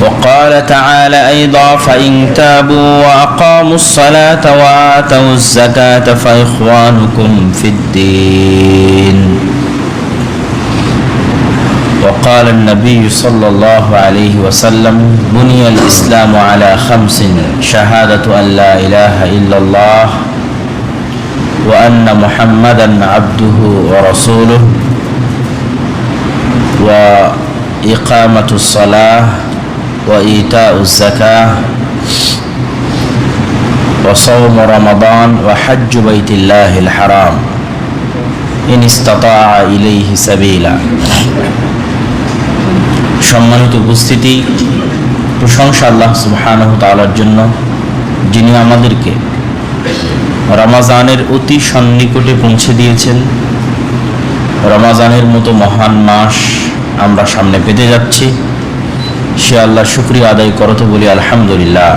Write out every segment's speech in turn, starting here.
وقال تعالى أيضا فإن تابوا وأقاموا الصلاة وآتوا الزكاة فإخوانكم في الدين. وقال النبي صلى الله عليه وسلم بني الإسلام على 5: شهادة أن لا إله إلا الله وأن محمدا عبده ورسوله وإقامة الصلاة وإيتاء الزكاة وصوم رمضان وحج بيت الله الحرام إن استطاع إليه سبيلا. সম্মানিত উপস্থিতি, প্রশংসা আল্লাহ সুবহানাহু ওয়া তাআলার জন্য, যিনি আমাদেরকে রমজানের অতি সন্নিকটে পৌঁছে দিয়েছেন। রমজানের মতো মহান মাস আমরা সামনে পেতে যাচ্ছি। সে আল্লাহর শুকরিয়া আদায় করতে বলি আলহামদুলিল্লাহ।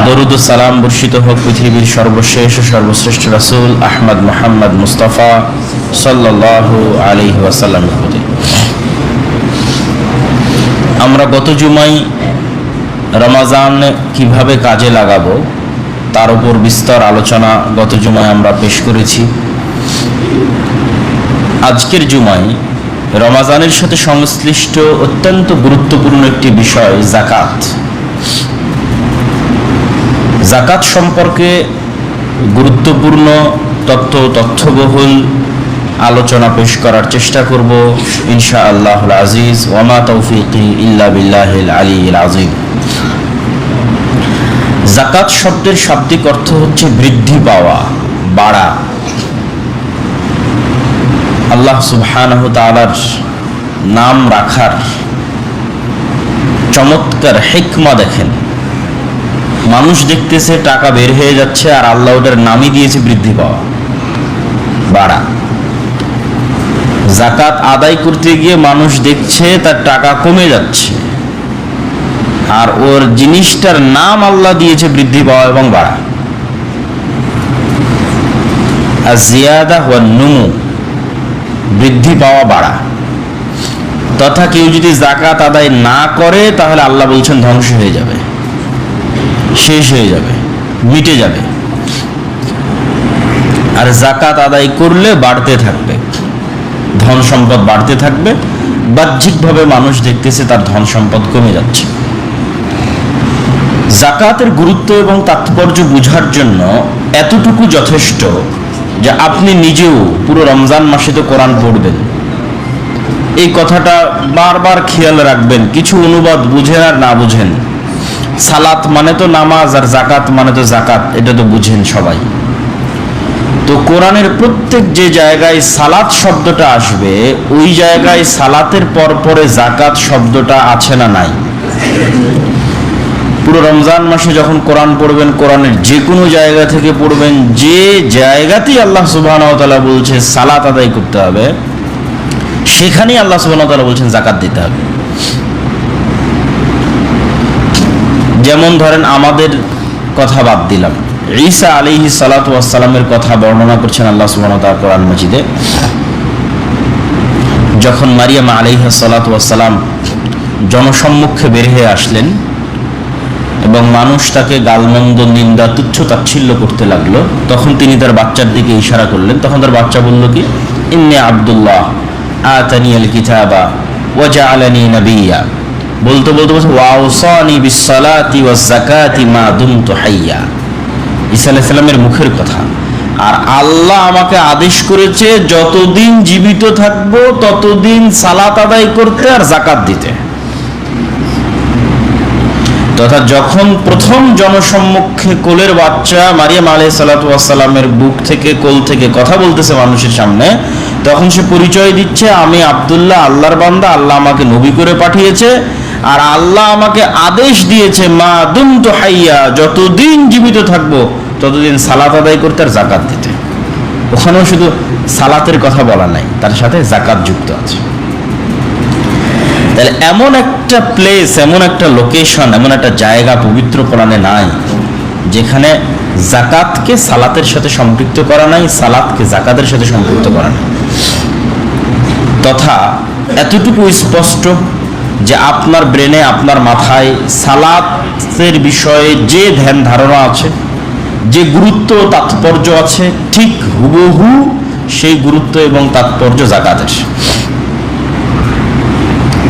দরুদ ও সালাম বর্ষিত হোক পৃথিবীর সর্বশেষ ও সর্বশ্রেষ্ঠ রাসূল আহমদ মুহাম্মদ মুস্তাফা সাল্লাল্লাহু আলাইহি ওয়াসাল্লামের প্রতি। আমরা গত জুমায় রমজান কিভাবে কাজে লাগাবো তার উপর বিস্তর আলোচনা গত জুমায় আমরা পেশ করেছি। আজকের জুমায় রমজানের সাথে সংশ্লিষ্ট অত্যন্ত গুরুত্বপূর্ণ একটি বিষয় যাকাত। যাকাত সম্পর্কে গুরুত্বপূর্ণ তথ্যবহুল আলোচনা পেশ করার চেষ্টা করব ইনশাআল্লাহুল আজিজ। ওয়া মা তৌফিকি ইল্লা বিল্লাহিল আলিয়্যিল আযীম। যাকাত শব্দের শাব্দিক অর্থ হচ্ছে বৃদ্ধি পাওয়া, বাড়া। আল্লাহ সুবহানাহু ওয়া তাআলার নাম রাখার চমৎকার হিকমা দেখেন। মানুষ দেখতেছে টাকা বের হয়ে যাচ্ছে, আর আল্লাহ ওটার নামই দিয়েছে বৃদ্ধি পাওয়া, বাড়া। যাকাত আদায় করতে গিয়ে মানুষ দেখছে তার টাকা কমে যাচ্ছে, আর ওর জিনিসটার নাম আল্লাহ দিয়েছে বৃদ্ধি পাওয়া এবং বাড়া। আয-জিয়াদা ওয়ান নুমু, বৃদ্ধি পাওয়া, বাড়া। তথা কেউ যদি যাকাত আদায় না করে তাহলে আল্লাহ বলছেন ধ্বংস হয়ে যাবে, শেষ হয়ে যাবে, মিটে যাবে। আর যাকাত আদায় করলে বাড়তে থাকবে, ধন সম্পদ বাড়তে থাকবে। বাহ্যিকভাবে মানুষ দেখতেছে তার ধন সম্পদ কমে যাচ্ছে। যাকাতের গুরুত্ব এবং তাৎপর্য বোঝার জন্য এতটুকু যথেষ্ট যে আপনি নিজেও পুরো রমজান মাসে তো কোরআন পড়বেন, এই কথাটা বারবার খেয়াল রাখবেন। কিছু অনুবাদ বুঝেন আর না বুঝেন, সালাত মানে তো নামাজ আর যাকাত মানে তো যাকাত, এটা তো বুঝেন সবাই। তো কোরআনের প্রত্যেক যে জায়গায় সালাত শব্দটা আসবে ওই জায়গায় সালাতের পরে যাকাত শব্দটা আছে না নাই? পুরো রমজান মাসে যখন কোরআন পড়বেন, কোরআনের যে কোনো জায়গা থেকে পড়বেন, যে জায়গাতেই আল্লাহ সুবহানাহু ওয়া তাআলা বলছে সালাত আদায় করতে হবে, সেখানেই আল্লাহ সুবহানাহু ওয়া তাআলা বলছেন যাকাত দিতে হবে। যেমন ধরেন, আমাদের কথা বাদ দিলাম, ঈসা আলাইহিস সালাতু ওয়াস সালামের কথা বর্ণনা করছেন আল্লাহ সুবহানাহু ওয়া তাআলা কোরআন মাজিদে। যখন মারিয়াম আলাইহিস সালাতু ওয়াস সালাম জনসম্মুখে বের হয়ে আসলেন এবং মানুষ তাকে গালমন্দ, নিন্দা, তুচ্ছ তাচ্ছিল্য করতে লাগলো, তখন তিনি তার বাচ্চার দিকে ইশারা করলেন। তখন তার বাচ্চা বলল কি, ইন্নী আব্দুল্লাহ আতানিয়াল কিতাবা ওয়া জাআলানি নাবিয়্যা। বলতে বলতে বলছে ওয়া আওসানি বিস সালাতি ওয়াজ যাকাতি মা দুমতু হাইয়্যা। ঈসা আলাইহিস সালামের মুখের কথা। আর আল্লাহ আমাকে আদেশ করেছে যতদিন জীবিত থাকবো ততদিন সালাত আদায় করতে আর যাকাত দিতে। তথা যখন প্রথম জনসম্মুখে কোলের বাচ্চা মারিয়াম আলাইহিস সালাতু ওয়াস সালামের বুক থেকে, কোল থেকে কথা বলতেছে মানুষের সামনে, তখন সে পরিচয় দিচ্ছে আমি আব্দুল্লাহ, আল্লাহর বান্দা, আল্লাহ আমাকে নবী করে পাঠিয়েছে, আর আল্লাহ আমাকে আদেশ দিয়েছে মা দুমতু হাইয়া, যতদিন জীবিত থাকবো ততদিন সালাত আদায় করতে আর যাকাত দিতে। ওখানেও শুধু সালাতের কথা বলা নাই, তার সাথে যাকাত যুক্ত আছে। তাহলে এমন একটা প্লেস, এমন একটা লোকেশন, এমন একটা জায়গা পবিত্র কোরআনে নাই যেখানে যাকাতকে সালাতের সাথে সম্পৃক্ত করা নাই, সালাতকে যাকাতের সাথে সম্পৃক্ত করা নাই। তথা এতটুকু স্পষ্ট যে আপনার ব্রেনে, আপনার মাথায় সালাতের বিষয়ে যে ধ্যান ধারণা আছে, যে গুরুত্ব তাৎপর্য আছে, ঠিক হুবহু সেই গুরুত্ব এবং তাৎপর্য যাকাতের।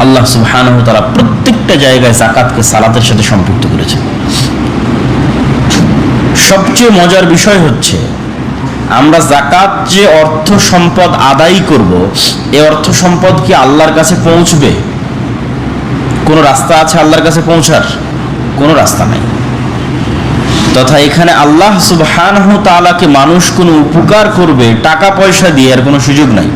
আল্লাহ সুবহানাহু ওয়া তাআলা প্রত্যেকটা জায়গায় যাকাতকে সালাতের সাথে সম্পৃক্ত করেছেন। সবচেয়ে মজার বিষয় হচ্ছে, আমরা যাকাত যে অর্থ সম্পদ আদায় করব, এই অর্থ সম্পদ কি আল্লাহর কাছে পৌঁছবে? কোনো রাস্তা আছে আল্লাহর কাছে পৌঁছার? কোনো রাস্তা নাই। তথা এখানে আল্লাহ সুবহানাহু ওয়া তাআলাকে মানুষ কোনো উপকার করবে টাকা পয়সা দিয়ে, আর কোনো সুযোগ নাই।